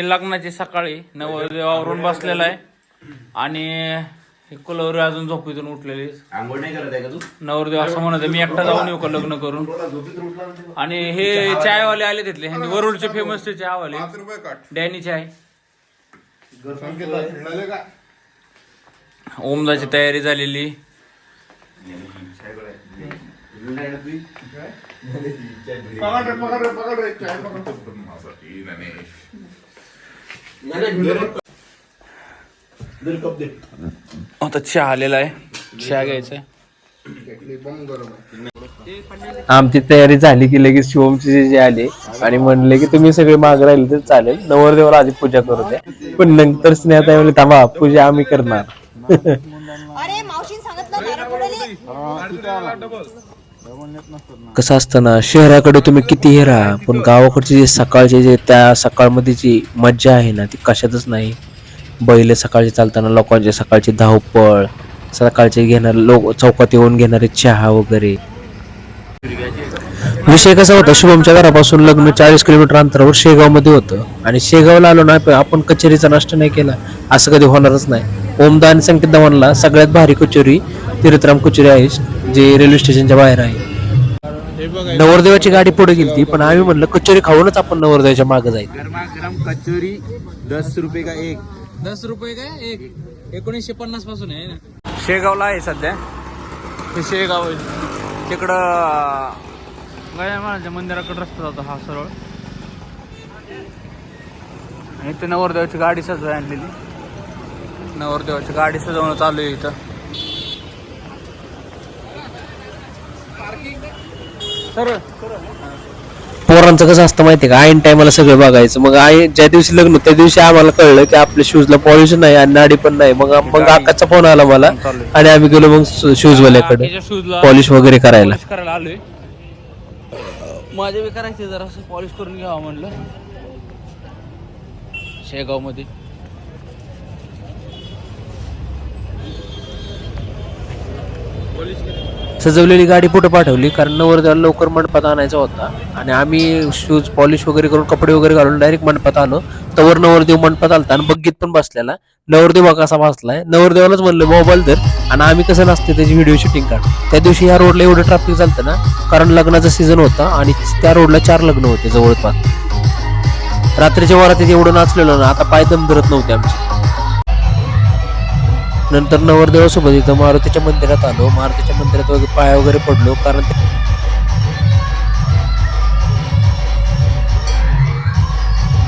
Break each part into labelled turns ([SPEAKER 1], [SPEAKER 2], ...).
[SPEAKER 1] लग्नाची सकाळी नवरदेवावरून बसलेला आहे आणि कुलवरी अजून झोपेतून उठलेली.
[SPEAKER 2] आंघोळ नाही करत आहे का तू?
[SPEAKER 1] नवरदेव असं म्हणत मी एकटा जाऊन येऊ का लग्न करून. आणि हे चायवाले आले तिथले वरुडचे फेमस ते चायवाले डॅनी चाय. ओमदाची तयारी झालेली. आता चहा आलेला आहे, चहा घ्यायचा.
[SPEAKER 3] आमची तयारी झाली की लगेच शिवमची जे आले आणि म्हणले की तुम्ही सगळे मागे राहिले तर चालेल, नवरदेवाला आधी पूजा करू द्या. पण नंतर स्नेहता म्हणले थांबा पूजा आम्ही करणार. कसं असतं ना, शहराकडे तुम्ही किती हे राहा पण गावाकडचे जे सकाळचे जे त्या सकाळमध्ये जी मज्जा आहे ना ती कशातच नाही. बैल सकाळचे चालताना लोकांचे सकाळची धावपळ, सकाळचे घेणारे लोक चौकात येऊन घेणारे चहा वगैरे. विषय कसा होता, शुभमच्या घरापासून लग्न 40 किलोमीटर अंतरावर शेगाव मध्ये होतं आणि शेगावला आलो ना आपण कचेरीचा नाश्ता नाही केला असं कधी होणारच नाही. ओमदा आणि संकेत म्हणला सगळ्यात भारी कचोरी तीर्थराम कचोरी आहे जे रेल्वे स्टेशनच्या बाहेर आहे. नवरदेवाची गाडी पुढे गेली पण आम्ही म्हणलं कचोरी खाऊनच आपण नवरदेवाच्या मागे जाईल.
[SPEAKER 2] कचोरी 10 रुपये का एक.
[SPEAKER 1] 10 रुपये काय एक. 1950 पासून आहे. शेगावला आहे सध्या. हे शेगाव आहे. तिकडं गया महाराजांच्या मंदिराकडे रस्ता जातो हा सरळ. आणि इथे नवरदेवाची गाडी सजवाय आणलेली. नवरदेवाची गाडी सजवणं चालू आहे इथं.
[SPEAKER 3] पोरांचं कसं असतं माहितीये का, ऐन टायमाला सगळं बघायचं. मग ज्या दिवशी लग्न त्या दिवशी आम्हाला कळलं की आपल्या शूजला पॉलिश नाही आणि नाडी पण नाही. मग आकाचा फोन आला मला आणि आम्ही गेलो मग शूज वाल्याकडे पॉलिश वगैरे करायला
[SPEAKER 1] आलोय. माझे बी करायचे जरा असं पॉलिश करून घ्यावं म्हणलं शेगाव मध्ये.
[SPEAKER 3] सजवलेली गाडी पुढे पाठवली कारण नवरदेवाला लवकर मंडपात आणायचा होता आणि आम्ही शूज पॉलिश वगैरे करून कपडे वगैरे घालून डायरेक्ट मंडपात आलो. तवर नवरदेव मंडपात आलता आणि बग्गीत पण बसलेला. नवरदेव कसा बसलाय, नवरदेवालाच म्हणलं मोबाईल धर आणि आम्ही कसं नसते त्याची व्हिडिओ शूटिंग काढ. त्या दिवशी ह्या रोडला एवढं ट्रॅफिक चालतं ना कारण लग्नाचा सीझन होता आणि त्या रोडला 4 लग्न होते जवळपास. रात्रीच्या वरात एवढं नाचलेलो ना आता पाय दम धरत नव्हते आमचे. नंतर नवरदेवासोबत इथं मारुतीच्या मंदिरात आलो. मारुतीच्या मंदिरात वगैरे पाय वगैरे पडलो कारण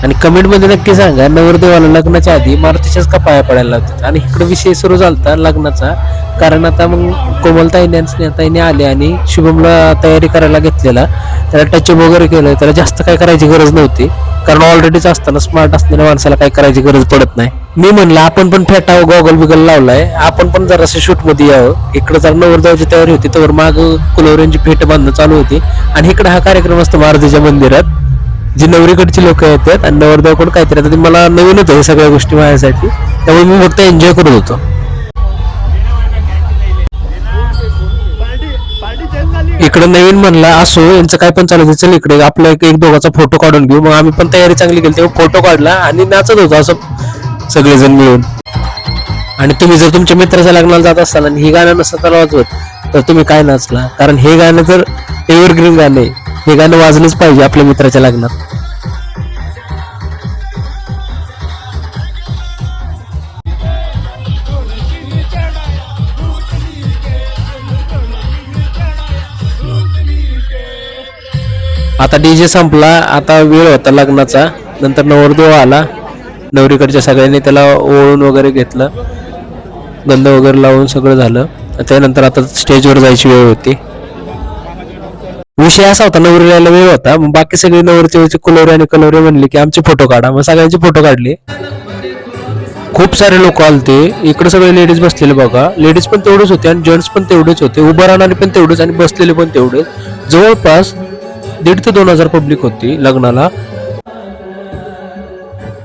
[SPEAKER 3] आणि कमेंट मध्ये नक्की सांगा नवरदेवाला लग्नाच्या आधी मारुतीच्याच का पाया पडायला लावतात. आणि इकडे विषय सुरू झालता लग्नाचा कारण आता मग कोमलताईने आणि स्नेहताईने आले आणि शुभमला तयारी करायला घेतलेला. त्याला टचअप वगैरे केलं. त्याला जास्त काय करायची गरज नव्हती कारण ऑलरेडीच असताना स्मार्ट असलेल्या माणसाला काय करायची गरज पडत नाही. मी म्हणलं आपण पण फेटावं, गॉगल बिगल लावलाय, आपण पण जरासं शूट मध्ये यावं. इकडे जर नवरदेवाची तयारी होती तर माग कुलवऱ्यांची फेट बांधणं चालू होती आणि इकडे हा कार्यक्रम असतो मारुतीच्या मंदिरात. जी नवरीकडची लोक येतात आणि नवरदेवाकडून काहीतरी आता मला नवीनच आहे सगळ्या गोष्टी माझ्यासाठी, त्यामुळे मी फक्त एन्जॉय करत होतो. इकडे नवीन म्हणला असो यांचं काय पण चालू चल इकडे आपला एक दोघाचा फोटो काढून घेऊ. मग आम्ही पण तयारी चांगली केली तेव्हा फोटो काढला आणि नाचत होतो असं सगळेजण मिळून. आणि तुम्ही जर तुमच्या मित्राच्या लग्नाला जात असाल आणि हे गाणं नसतं वाजवत तर तुम्ही काय नाचला, कारण हे गाणं तर एव्हरग्रीन गाणं आहे. हे गाणं वाजलंच पाहिजे आपल्या मित्राच्या लग्नात. आता डीजे संपला, आता वेळ होता लग्नाचा. नंतर नवरदेव आला. नवरीकडच्या सगळ्यांनी त्याला ओळून वगैरे घेतलं, गंध वगैरे लावून सगळं झालं. त्यानंतर आता स्टेजवर जायची वेळ होती. विषय असा होता नवरीला वेळ होता, मग बाकी सगळे नवरीचे कुलवरे आणि कलवरे म्हणले की आमचे फोटो काढा. मग सगळ्यांचे फोटो काढले. खूप सारे लोक आलते. इकडे सगळे लेडीज बसलेले बघा. लेडीज पण तेवढेच होते आणि जेंट्स पण तेवढेच होते. उभं राहणारे पण तेवढेच आणि बसलेले पण तेवढेच. जवळपास 1,500 ते 2,000 पब्लिक होती लग्नाला.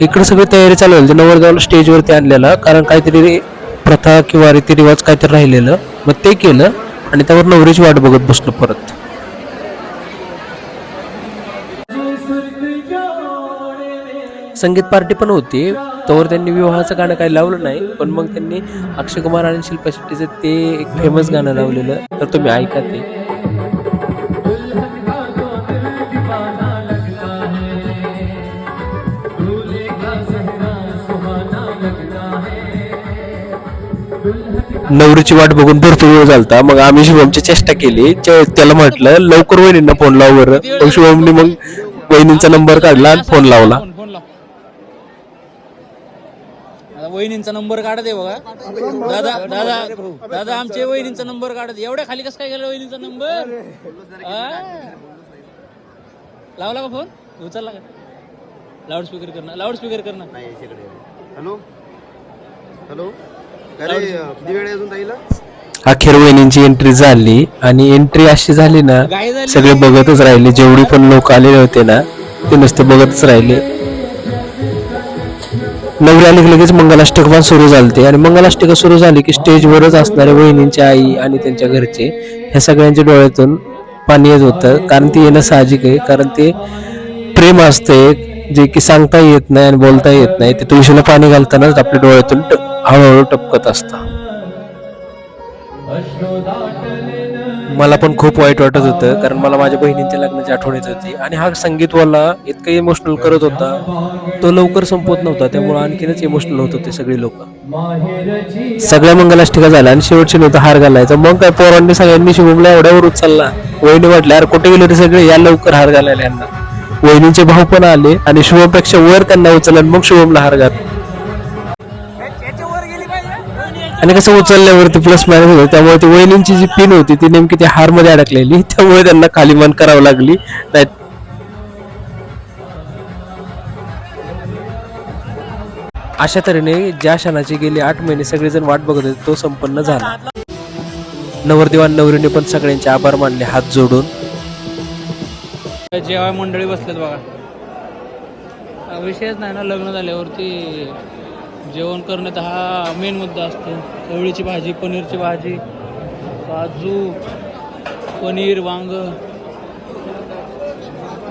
[SPEAKER 3] इकडे सगळी तयारी चालू झाली. नवरदेवाला स्टेजवरती आणलेला कारण काहीतरी प्रथा किंवा रीतिरिवाज काहीतरी राहिलेलं, मग ते केलं आणि त्यावर नवरीची वाट बघत बसलो परत. संगीत पार्टी पण होती. तोवर त्यांनी विवाहाचं गाणं काही लावलं नाही, पण मग त्यांनी अक्षय कुमार आणि शिल्पा शेट्टीचं ते एक फेमस गाणं लावलेलं, तर तुम्ही ऐका ते. नवरीची वाट बघून भरपूर वेळ झालता. मग आम्ही शुभमची चेष्टा केली, त्याला म्हटलं लवकर वहिनींना फोन लाव बरं. मग शुभमने मग वहिनींचा नंबर काढला आणि फोन लावला.
[SPEAKER 1] फोन लाव. आता वहिनींचा नंबर काढत आहे बघा. दादा दादा दादा आमचे वहिनींचा नंबर काढत. एवढ्या खाली कसं काय गेला वहिनींचा नंबर? लावला का फोन? उचलला का? लाऊडस्पीकर करणं.
[SPEAKER 2] हॅलो हॅलो, किती वेळ अजून ताईला?
[SPEAKER 3] अखेर वहिनींची एंट्री झाली आणि एंट्री अशी झाली ना, सगळे बघतच राहिले. जेवढी पण लोक आलेले होते ना, ते नुसते बघतच राहिले. नवरी आली की लगेच मंगलाष्टक पण सुरू झालते आणि मंगलाष्टक सुरू झाली की स्टेजवरच असणारे वहिनींची आई आणि त्यांच्या घरचे ह्या सगळ्यांच्या डोळ्यातून पाणी येत होतं. कारण ते येणं साहजिक आहे, कारण ते प्रेम असते जे की सांगता येत नाही आणि बोलता येत नाही. ते तुळशीला पाणी घालतानाच आपल्या डोळ्यातून हळूहळू टपकत असतं. मला पण खूप वाईट वाटत होतं, कारण मला माझ्या बहिणींच्या लग्नाची आठवण येत होती आणि हा संगीतवाला इतकं इमोशनल करत होता, तो लवकर संपत नव्हता. त्यामुळे आणखीनच इमोशनल होत होते सगळे लोक. सगळ्या मंगलाष्टिका झाल्या आणि शेवटची नव्हतं हार घालायचा. मग काय पोरांनी सगळ्यांनी शुभमला एवढ्यावर उचलला. वहिनी म्हटल्या, अरे कुठे गेले रे सगळे, या लवकर हार घालायला यांना. वहिनीचे भाऊ पण आले आणि शुभमपेक्षा वर त्यांना उचलला आणि मग शुभमला हार घातला. आणि कसं उचलल्यावरती प्लस मायनस होतं, त्यामुळे ती वहिनींची जी पिन होती ती नेमकी त्या हार मध्ये अडकलेली, त्यामुळे त्यांना खाली मान करावं लागली. अशा तऱ्हेने ज्या क्षणाची गेली 8 महिने सगळेजण वाट बघत होते, तो संपन्न झाला. नवरदेव आणि नवरीने पण सगळ्यांचे आभार मानले हात जोडून.
[SPEAKER 1] जेव्हा मंडळी बसलेत बघा. विषयच नाही ना, लग्न झाल्यावरती जेवण करण्यात हा मेन मुद्दा असतो. चवळीची भाजी, पनीरची भाजी, काजू, पनीर, वांग.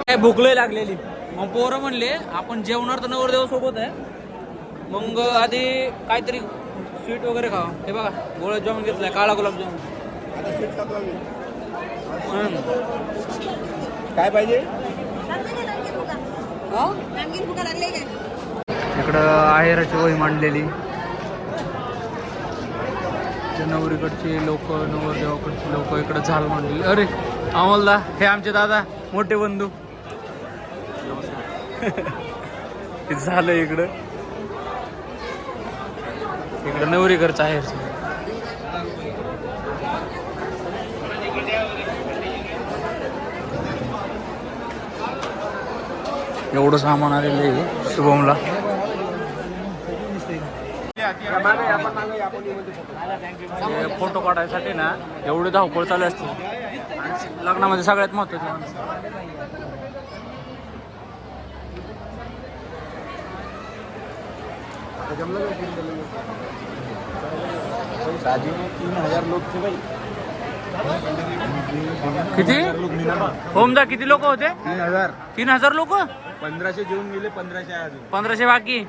[SPEAKER 1] काय भूक लय लागलेली. मग पोरं म्हणले आपण जेवणार तर नवरदेव सोबत आहे, मग आधी काहीतरी स्वीट वगैरे खावा. हे बघा गुलाबजामुन घेतलाय, काळा गुलाबजामुन.
[SPEAKER 2] काय पाहिजे?
[SPEAKER 1] इकडं आहेराची वही मांडलेली. नवरीकडची लोक, नवरदेवाकडची लोक इकडं झाल मांडलेली. अरे अमोलदा, हे आमचे दादा, मोठे बंधू. झालं इकडं नवरीकडचं आहेरचं. एवढं सामान आलेलं आहे शुभमला. फोटो काढायसाठी ना एवढी धावपळ चालू असते. लग्नामध्ये सगळ्यात महत्वाचं माणसं. किती होमदा किती लोक होते? 3,000 लोक.
[SPEAKER 2] 1500 जेवून गेले,
[SPEAKER 1] 1500 बाकी.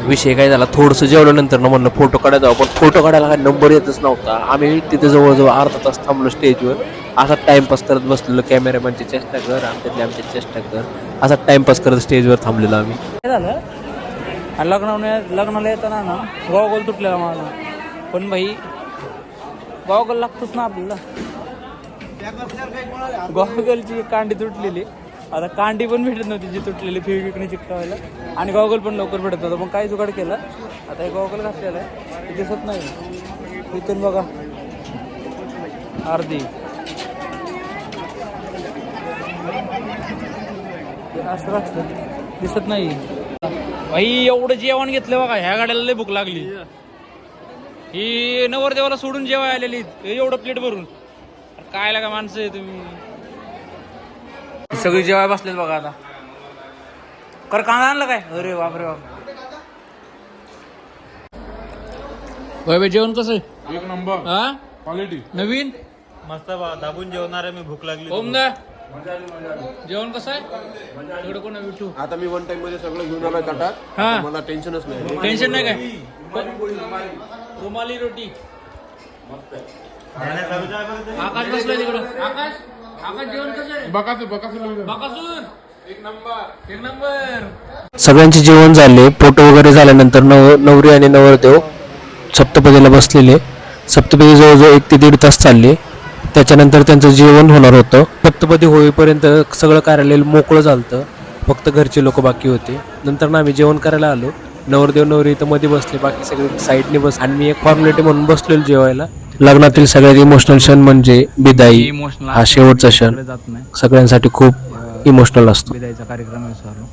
[SPEAKER 3] विषय काय झाला, थोडस जेवल्यानंतर ना म्हणलं फोटो काढायचा, पण फोटो काढायला काय नंबर येतच नव्हता. आम्ही तिथे जवळजवळ अर्धा तास थांबलो स्टेजवर. असा टाइमपास करत बसलेलो. कॅमेरामॅनची चेष्टा कर, आमची चेष्टा कर, असा टाइमपास करत स्टेजवर थांबलेलो आम्ही.
[SPEAKER 1] काय झालं, लग्नाला येताना ना गॉगल तुटलेला माझा. पण भाई गॉगल लागतोच ना आपल्याला. गॉगलची कांडी तुटलेली. आता कांडी पण भेटत नव्हती जी तुटलेली, फेविक्विकने चिकटवायला. आणि गॉगल पण लवकर भेटत नव्हतं. मग काय जुगाड केला, आता हे गॉगल घातलेला आहे, ते दिसत नाही. इथून बघा अर्धी असं दिसत नाही. भाई एवढं जेवण घेतलं बघा. ह्या गाड्याला लय भूक लागली. ही नवरदेवाला सोडून जेवाय आलेली एवढं प्लेट भरून. काय लागा माणसं आहे तुम्ही. सगळी जेवाय बसलेत बघा. आता कर कांदा आणलं काय? अरे बापरे बाप. भाई जेवण कसं आहे?
[SPEAKER 2] एक नंबर
[SPEAKER 1] हा
[SPEAKER 2] क्वालिटी
[SPEAKER 1] नवीन
[SPEAKER 2] मस्त दाबून जेवणार आहे मी. भूक लागली.
[SPEAKER 1] ओमदा जेवण कसं आहे तिकडे कोण विठू
[SPEAKER 2] आता मी वन टाइम मध्ये सगळं घेऊन आलोय ताटात.
[SPEAKER 1] हा.
[SPEAKER 2] आता मला टेन्शनच नाही.
[SPEAKER 1] टेन्शन नाही काय रुमाली रोटी आकाश बसलाय तिकडं आकाश आकाश जेवण कसं आहे बकासूर एक नंबर
[SPEAKER 3] सगळ्यांचे जेवण झाले, फोटो वगैरे झाल्यानंतर नवरी आणि नवरदेव सप्तपदीला बसलेले. सप्तपदी जवळजवळ 1 ते 1.5 तास चालले. त्याच्यानंतर त्यांचं जेवण होणार होतं. सप्तपदी होईपर्यंत सगळं कार्यालय मोकळं झालं, फक्त घरचे लोक बाकी होते. नंतर आम्ही जेवण करायला आलो. नवरदेव नवरी इथं मध्ये बसले, बाकी सगळे साईडने बस आणि मी एक फॉर्मॅलिटी म्हणून बसलेलो जेवायला. लग्नातील सगळ्यात इमोशनल क्षण म्हणजे बिदाई. हा शेवटचा क्षण
[SPEAKER 1] जात नाही
[SPEAKER 3] सगळ्यांसाठी खूप इमोशनल असतो.
[SPEAKER 1] विदाईचा कार्यक्रम विसरलो.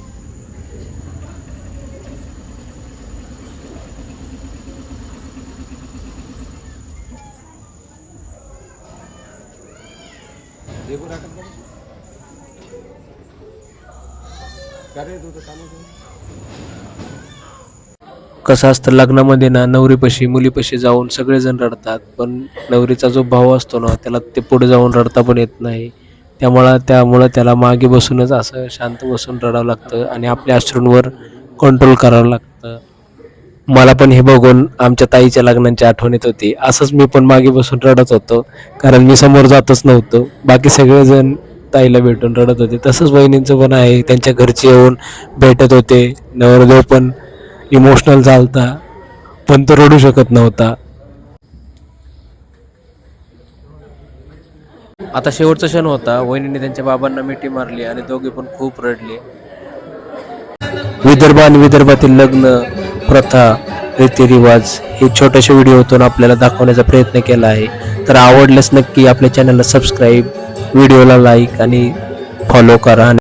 [SPEAKER 3] कसं असतं लग्नामध्ये ना, नवरीपाशी मुलीपाशी जाऊन सगळेजण रडतात, पण नवरीचा जो भाव असतो ना त्याला ते पुढे जाऊन रडता पण येत नाही. त्यामुळं त्याला मागे बसूनच असं शांत बसून रडावं लागतं आणि आपल्या अश्रूंवर कंट्रोल करावं लागतं. मला पण हे बघून आमच्या ताईच्या लग्नांची आठवण येत होती. असंच मी पण मागे बसून रडत होतो, कारण मी समोर जातच नव्हतो. बाकी सगळेजण ताईला भेटून रडत होते. तसंच बहिणींचं पण आहे, त्यांच्या घरचे येऊन भेटत होते. नवरदेव पण इमोशनल झालता, पण तो रडू शकत नव्हता. आता शेवटचा क्षण होता. वहिनीने त्यांच्या बाबांना मिठी मारली आणि दोघे पण खूप रडले. विदर्भ आणि विदर्भातील लग्न प्रथा, रीतिरिवाज हे छोट्याशा व्हिडिओतून आपल्याला दाखवण्याचा प्रयत्न केला आहे. तर आवडल्यास नक्की आपल्या चॅनलला सबस्क्राईब, व्हिडिओला लाईक आणि फॉलो करा.